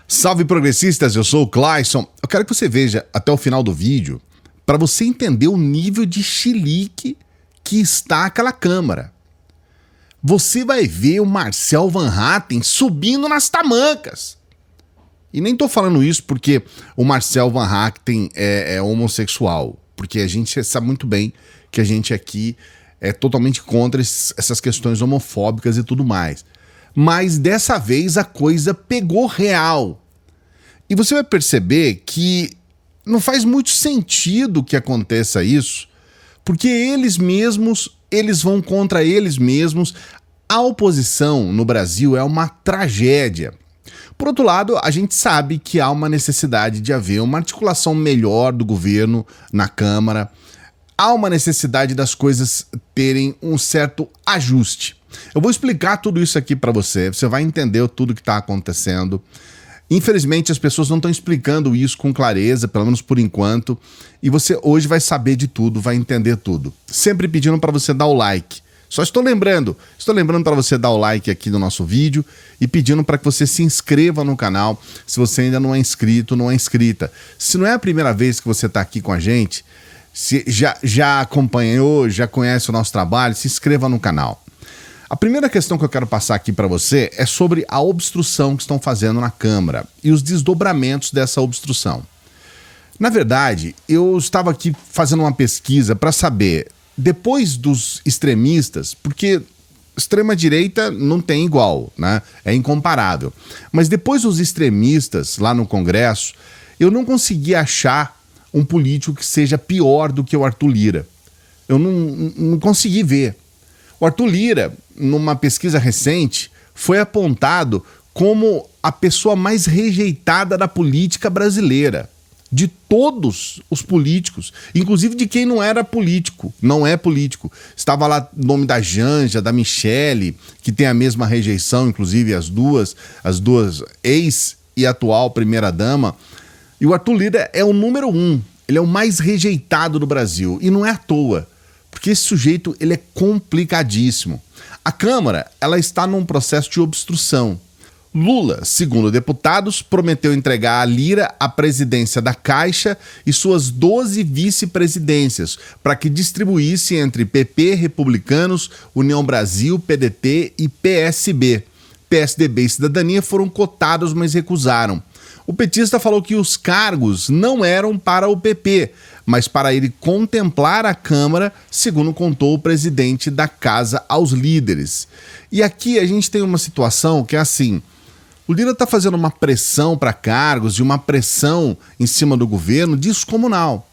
Salve progressistas, eu sou o Clayson. Eu quero que você veja até o final do vídeo para você entender o nível de chilique que está aquela Câmara. Você vai ver o Marcel Van Hatten subindo nas tamancas. E nem tô falando isso porque o Marcel Van Hatten é homossexual, porque a gente sabe muito bem que a gente aqui é totalmente contra essas questões homofóbicas e tudo mais. Mas dessa vez a coisa pegou real. E você vai perceber que não faz muito sentido que aconteça isso, porque eles vão contra eles mesmos. A oposição no Brasil é uma tragédia. Por outro lado, a gente sabe que há uma necessidade de haver uma articulação melhor do governo na Câmara. Há uma necessidade das coisas terem um certo ajuste. Eu vou explicar tudo isso aqui para você, você vai entender tudo que está acontecendo. Infelizmente, as pessoas não estão explicando isso com clareza, pelo menos por enquanto, e você hoje vai saber de tudo, vai entender tudo. Sempre pedindo para você dar o like. Só estou lembrando para você dar o like aqui no nosso vídeo e pedindo para que você se inscreva no canal se você ainda não é inscrito, não é inscrita. Se não é a primeira vez que você está aqui com a gente, se já acompanhou, já conhece o nosso trabalho, se inscreva no canal. A primeira questão que eu quero passar aqui para você é sobre a obstrução que estão fazendo na Câmara e os desdobramentos dessa obstrução. Na verdade, eu estava aqui fazendo uma pesquisa para saber, depois dos extremistas, porque extrema-direita não tem igual, né? É incomparável. Mas depois dos extremistas lá no Congresso, eu não consegui achar um político que seja pior do que o Arthur Lira. Eu não consegui ver. O Arthur Lira, numa pesquisa recente, foi apontado como a pessoa mais rejeitada da política brasileira. De todos os políticos, inclusive de quem não era político, não é político. Estava lá o nome da Janja, da Michele, que tem a mesma rejeição, inclusive as duas ex e atual primeira-dama. E o Arthur Lira é o número 1, ele é o mais rejeitado do Brasil. E não é à toa, porque esse sujeito ele é complicadíssimo. A Câmara ela está num processo de obstrução. Lula, segundo deputados, prometeu entregar a Lira a presidência da Caixa e suas 12 vice-presidências para que distribuísse entre PP, Republicanos, União Brasil, PDT e PSB. PSDB e Cidadania foram cotados, mas recusaram. O petista falou que os cargos não eram para o PP, mas para ele contemplar a Câmara, segundo contou o presidente da Casa aos líderes. E aqui a gente tem uma situação que é assim: o Lira está fazendo uma pressão para cargos e uma pressão em cima do governo descomunal.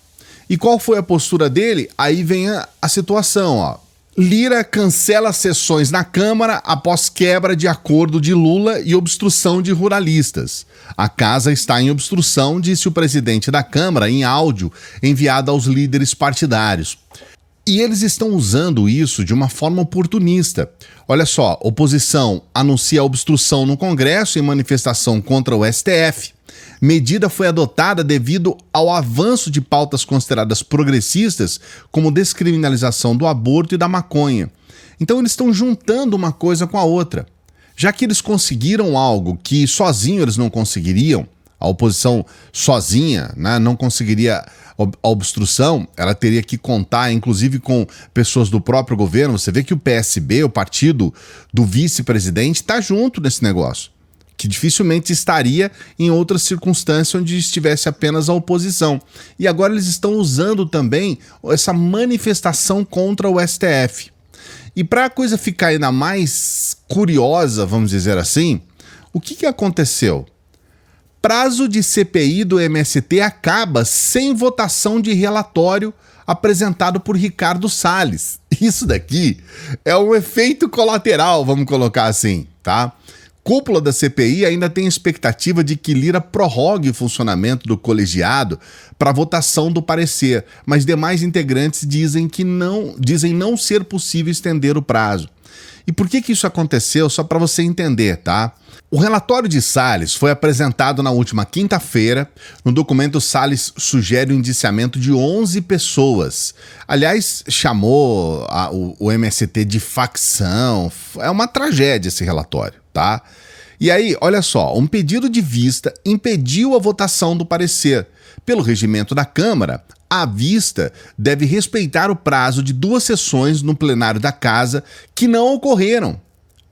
E qual foi a postura dele? Aí vem a situação, ó. Lira cancela sessões na Câmara após quebra de acordo de Lula e obstrução de ruralistas. A casa está em obstrução, disse o presidente da Câmara em áudio enviado aos líderes partidários. E eles estão usando isso de uma forma oportunista. Olha só, oposição anuncia obstrução no Congresso em manifestação contra o STF. Medida foi adotada devido ao avanço de pautas consideradas progressistas, como descriminalização do aborto e da maconha. Então eles estão juntando uma coisa com a outra. Já que eles conseguiram algo que sozinho eles não conseguiriam, a oposição sozinha, né, não conseguiria a obstrução, ela teria que contar, inclusive, com pessoas do próprio governo. Você vê que o PSB, o partido do vice-presidente, está junto nesse negócio, que dificilmente estaria em outras circunstâncias onde estivesse apenas a oposição. E agora eles estão usando também essa manifestação contra o STF. E para a coisa ficar ainda mais curiosa, vamos dizer assim, o que aconteceu? Prazo de CPI do MST acaba sem votação de relatório apresentado por Ricardo Salles. Isso daqui é um efeito colateral, vamos colocar assim, tá? Cúpula da CPI ainda tem expectativa de que Lira prorrogue o funcionamento do colegiado para votação do parecer, mas demais integrantes dizem não ser possível estender o prazo. E por que isso aconteceu? Só para você entender, tá? O relatório de Salles foi apresentado na última quinta-feira. No documento, Salles sugere o indiciamento de 11 pessoas. Aliás, chamou o MST de facção. É uma tragédia esse relatório, tá? E aí, olha só, um pedido de vista impediu a votação do parecer. Pelo regimento da Câmara, a vista deve respeitar o prazo de 2 sessões no plenário da Casa que não ocorreram.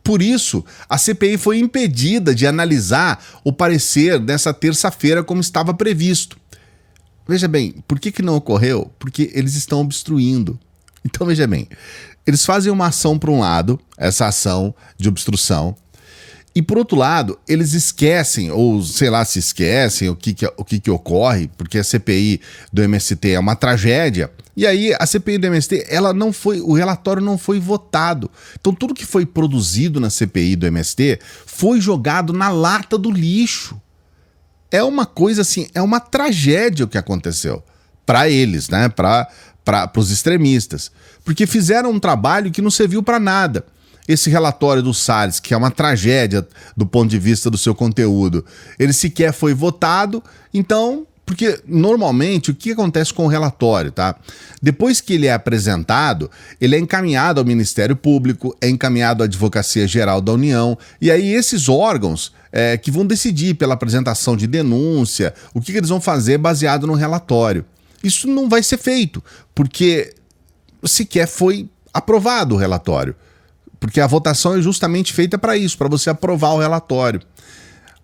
Por isso, a CPI foi impedida de analisar o parecer dessa terça-feira como estava previsto. Veja bem, por que não ocorreu? Porque eles estão obstruindo. Então, veja bem, eles fazem uma ação para um lado, essa ação de obstrução, e por outro lado, eles esquecem, ou sei lá se esquecem o que ocorre, porque a CPI do MST é uma tragédia, e aí a CPI do MST, o relatório não foi votado. Então tudo que foi produzido na CPI do MST foi jogado na lata do lixo. É uma coisa assim, é uma tragédia o que aconteceu para eles, né? Para os extremistas, porque fizeram um trabalho que não serviu para nada. Esse relatório do Salles, que é uma tragédia do ponto de vista do seu conteúdo, ele sequer foi votado, então, porque normalmente o que acontece com o relatório, tá? Depois que ele é apresentado, ele é encaminhado ao Ministério Público, é encaminhado à Advocacia Geral da União, e aí esses órgãos que vão decidir pela apresentação de denúncia, o que eles vão fazer baseado no relatório. Isso não vai ser feito, porque sequer foi aprovado o relatório. Porque a votação é justamente feita para isso, para você aprovar o relatório.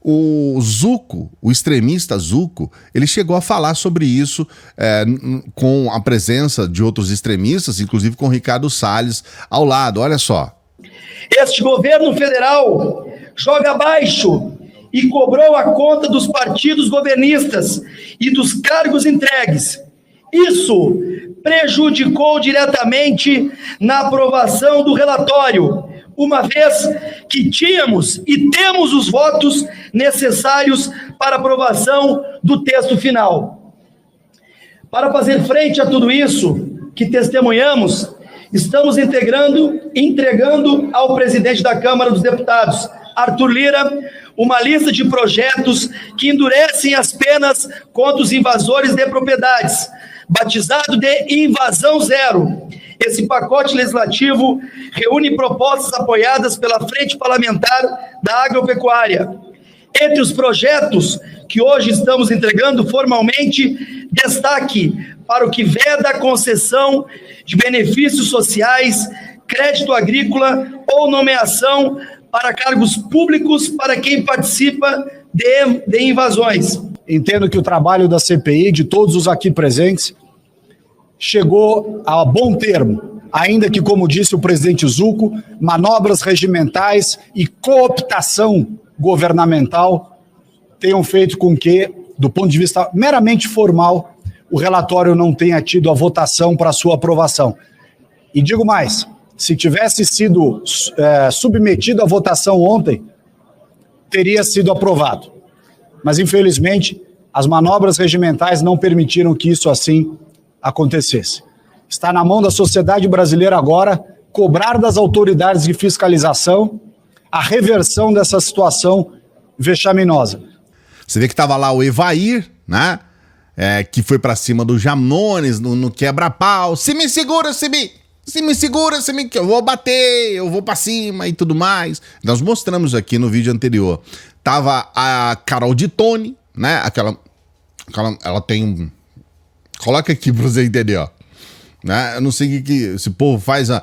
O Zucco, o extremista Zucco, ele chegou a falar sobre isso com a presença de outros extremistas, inclusive com o Ricardo Salles ao lado. Olha só. Este governo federal joga abaixo e cobrou a conta dos partidos governistas e dos cargos entregues. Isso prejudicou diretamente na aprovação do relatório, uma vez que tínhamos e temos os votos necessários para aprovação do texto final. Para fazer frente a tudo isso que testemunhamos, estamos entregando ao presidente da Câmara dos Deputados, Arthur Lira, uma lista de projetos que endurecem as penas contra os invasores de propriedades, batizado de Invasão Zero. Esse pacote legislativo reúne propostas apoiadas pela Frente Parlamentar da Agropecuária. Entre os projetos que hoje estamos entregando formalmente, destaque para o que veda a concessão de benefícios sociais, crédito agrícola ou nomeação para cargos públicos para quem participa de invasões. Entendo que o trabalho da CPI, de todos os aqui presentes, chegou a bom termo, ainda que, como disse o presidente Zucco, manobras regimentais e cooptação governamental tenham feito com que, do ponto de vista meramente formal, o relatório não tenha tido a votação para sua aprovação. E digo mais, se tivesse sido submetido à votação ontem, teria sido aprovado. Mas, infelizmente, as manobras regimentais não permitiram que isso assim acontecesse. Está na mão da sociedade brasileira agora cobrar das autoridades de fiscalização a reversão dessa situação vexaminosa. Você vê que estava lá o Evair, né? Que foi para cima do Janones no quebra-pau. Se me segura, que eu vou bater, eu vou para cima e tudo mais. Nós mostramos aqui no vídeo anterior. Tava a Carol de Tone, né? Ela tem coloca aqui para você entender, ó. Né? Eu não sei o que esse povo faz, ó.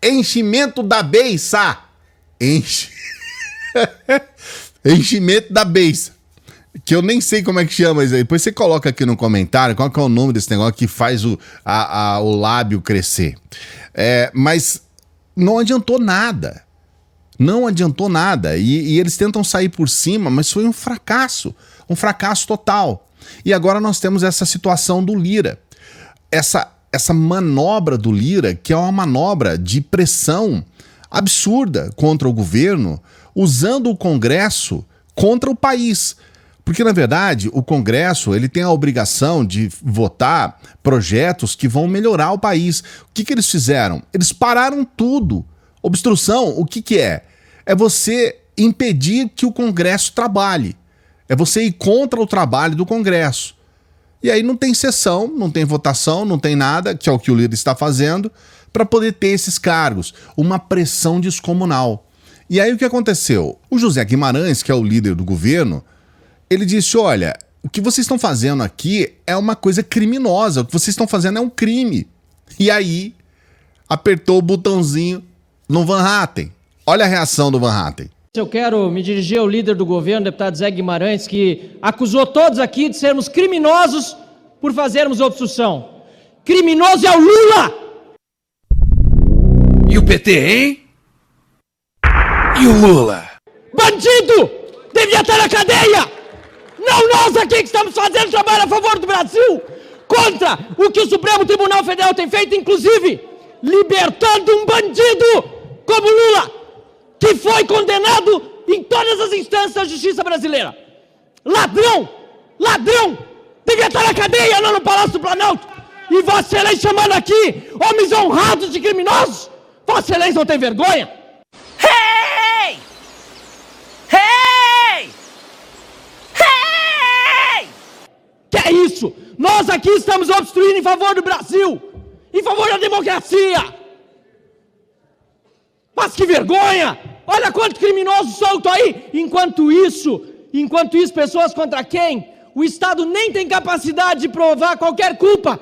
Enchimento da beiça. Enchimento da beiça. Que eu nem sei como é que chama isso aí. Depois você coloca aqui no comentário qual que é o nome desse negócio que faz o lábio crescer. Mas não adiantou nada. Não adiantou nada. E eles tentam sair por cima, mas foi um fracasso. Um fracasso total. E agora nós temos essa situação do Lira. Essa manobra do Lira, que é uma manobra de pressão absurda contra o governo, usando o Congresso contra o país. Porque, na verdade, o Congresso ele tem a obrigação de votar projetos que vão melhorar o país. O que eles fizeram? Eles pararam tudo. Obstrução, o que é? É você impedir que o Congresso trabalhe. É você ir contra o trabalho do Congresso. E aí não tem sessão, não tem votação, não tem nada, que é o que o Lira está fazendo, para poder ter esses cargos. Uma pressão descomunal. E aí o que aconteceu? O José Guimarães, que é o líder do governo, ele disse, olha, o que vocês estão fazendo aqui é uma coisa criminosa, o que vocês estão fazendo é um crime. E aí apertou o botãozinho no Van Hatten. Olha a reação do Van Hatten. Eu quero me dirigir ao líder do governo, deputado Zé Guimarães, que acusou todos aqui de sermos criminosos por fazermos obstrução. Criminoso é o Lula! E o PT, hein? E o Lula? Bandido! Devia estar na cadeia! Não nós aqui que estamos fazendo trabalho a favor do Brasil! Contra o que o Supremo Tribunal Federal tem feito, inclusive libertando um bandido como Lula, que foi condenado em todas as instâncias da justiça brasileira. Ladrão! Ladrão! Devia estar na cadeia, não no Palácio do Planalto! E Vossa Excelência chamando aqui homens honrados de criminosos! Vossa Excelência não tem vergonha? Hey! Hey! Hey! Que é isso? Nós aqui estamos obstruindo em favor do Brasil! Em favor da democracia! Mas que vergonha! Olha quanto criminoso solto aí! Enquanto isso, pessoas contra quem o Estado nem tem capacidade de provar qualquer culpa,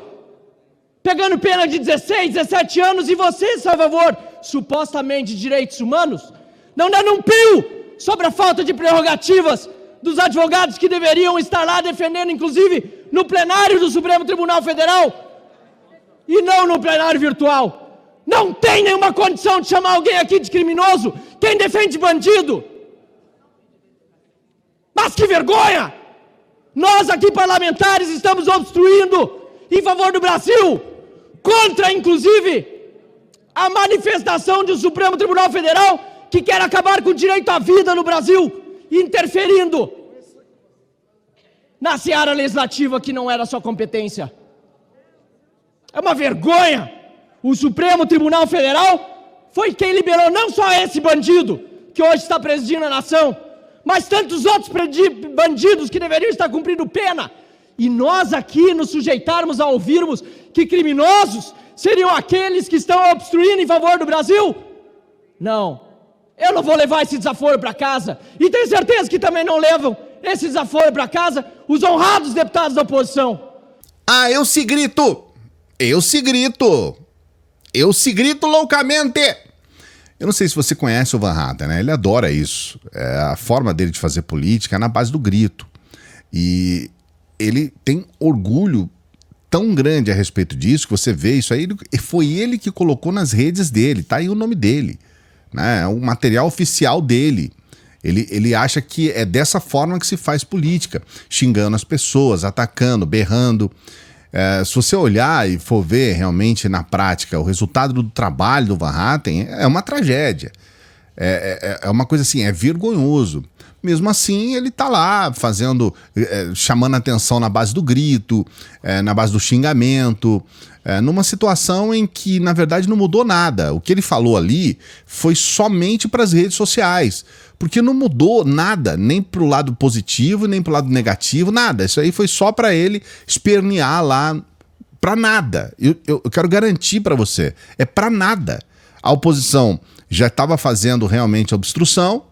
pegando pena de 16, 17 anos, e vocês, a favor, supostamente, de direitos humanos, não dando um pio sobre a falta de prerrogativas dos advogados que deveriam estar lá defendendo, inclusive, no plenário do Supremo Tribunal Federal, e não no plenário virtual. Não tem nenhuma condição de chamar alguém aqui de criminoso quem defende bandido. Mas que vergonha! Nós aqui parlamentares estamos obstruindo em favor do Brasil, contra inclusive a manifestação do Supremo Tribunal Federal que quer acabar com o direito à vida no Brasil, interferindo na seara legislativa que não era sua competência. É uma vergonha! O Supremo Tribunal Federal foi quem liberou não só esse bandido, que hoje está presidindo a nação, mas tantos outros bandidos que deveriam estar cumprindo pena. E nós aqui nos sujeitarmos a ouvirmos que criminosos seriam aqueles que estão obstruindo em favor do Brasil? Não, eu não vou levar esse desaforo para casa. E tenho certeza que também não levam esse desaforo para casa os honrados deputados da oposição. Ah, eu se grito! Eu se grito! Eu se grito loucamente! Eu não sei se você conhece o Van Hatten, né? Ele adora isso. A forma dele de fazer política é na base do grito. E ele tem orgulho tão grande a respeito disso, que você vê isso aí, foi ele que colocou nas redes dele, tá aí o nome dele, né? É um material oficial dele. Ele acha que é dessa forma que se faz política, xingando as pessoas, atacando, berrando. Se você olhar e for ver realmente na prática o resultado do trabalho do Van Hatten, é uma tragédia. É uma coisa assim, é vergonhoso. Mesmo assim, ele tá lá fazendo, chamando a atenção na base do grito, na base do xingamento, numa situação em que, na verdade, não mudou nada. O que ele falou ali foi somente para as redes sociais, porque não mudou nada, nem pro lado positivo, nem pro lado negativo, nada. Isso aí foi só para ele espernear lá, para nada. Eu quero garantir para você, é para nada. A oposição já estava fazendo realmente obstrução,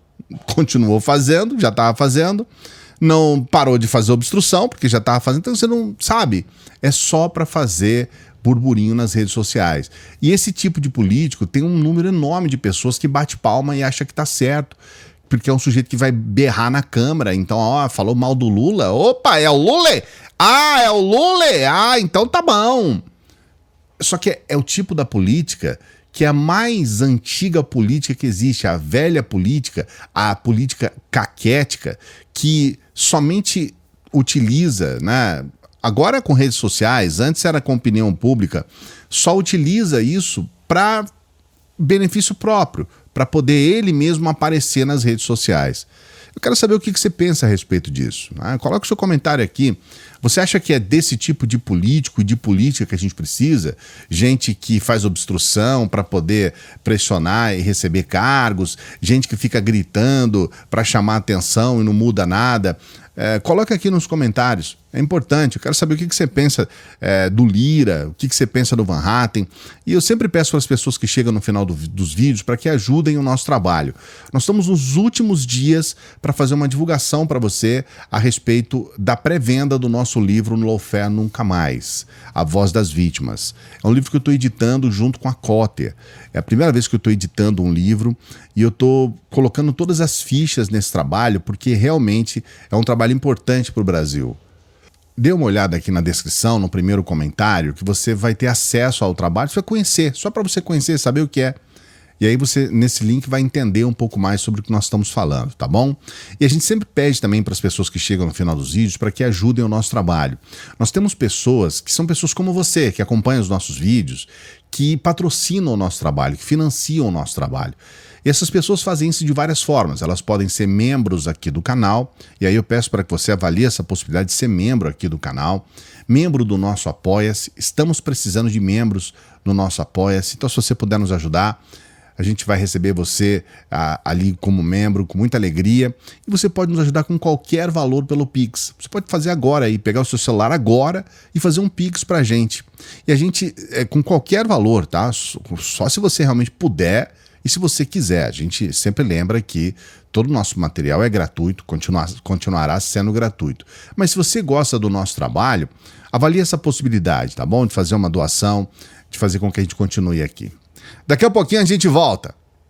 continuou fazendo, já estava fazendo, não parou de fazer obstrução, porque já estava fazendo, então você não sabe, é só para fazer burburinho nas redes sociais. E esse tipo de político tem um número enorme de pessoas que bate palma e acha que tá certo, porque é um sujeito que vai berrar na Câmara, então, ó, falou mal do Lula, opa, é o Lula? Ah, é o Lula? Ah, então tá bom. Só que é o tipo da política que é a mais antiga política que existe, a velha política, a política caquética, que somente utiliza, né? Agora com redes sociais, antes era com opinião pública, só utiliza isso para benefício próprio, para poder ele mesmo aparecer nas redes sociais. Eu quero saber o que você pensa a respeito disso, né? Coloque o seu comentário aqui. Você acha que é desse tipo de político e de política que a gente precisa? Gente que faz obstrução para poder pressionar e receber cargos, gente que fica gritando para chamar atenção e não muda nada. Coloca aqui nos comentários, é importante, eu quero saber o que você pensa do Lira, o que você pensa do Van Hatten, e eu sempre peço para as pessoas que chegam no final dos vídeos para que ajudem o nosso trabalho. Nós estamos nos últimos dias para fazer uma divulgação para você a respeito da pré-venda do nosso livro No Lawfare Nunca Mais, A Voz das Vítimas. É um livro que eu estou editando junto com a Cotter. É a primeira vez que eu estou editando um livro e eu estou colocando todas as fichas nesse trabalho porque realmente é um trabalho importante para o Brasil. Dê uma olhada aqui na descrição, no primeiro comentário, que você vai ter acesso ao trabalho, você vai conhecer, só para você conhecer, saber o que é. E aí você, nesse link, vai entender um pouco mais sobre o que nós estamos falando, tá bom? E a gente sempre pede também para as pessoas que chegam no final dos vídeos para que ajudem o nosso trabalho. Nós temos pessoas que são pessoas como você, que acompanham os nossos vídeos, que patrocinam o nosso trabalho, que financiam o nosso trabalho. E essas pessoas fazem isso de várias formas. Elas podem ser membros aqui do canal, e aí eu peço para que você avalie essa possibilidade de ser membro aqui do canal, membro do nosso Apoia-se. Estamos precisando de membros no nosso Apoia-se, então se você puder nos ajudar, a gente vai receber você ali como membro, com muita alegria. E você pode nos ajudar com qualquer valor pelo Pix. Você pode fazer agora aí, pegar o seu celular agora e fazer um Pix pra gente. E a gente, com qualquer valor, tá? Só se você realmente puder e se você quiser. A gente sempre lembra que todo o nosso material é gratuito, continuará sendo gratuito. Mas se você gosta do nosso trabalho, avalie essa possibilidade, tá bom? De fazer uma doação, de fazer com que a gente continue aqui. Daqui a pouquinho a gente volta.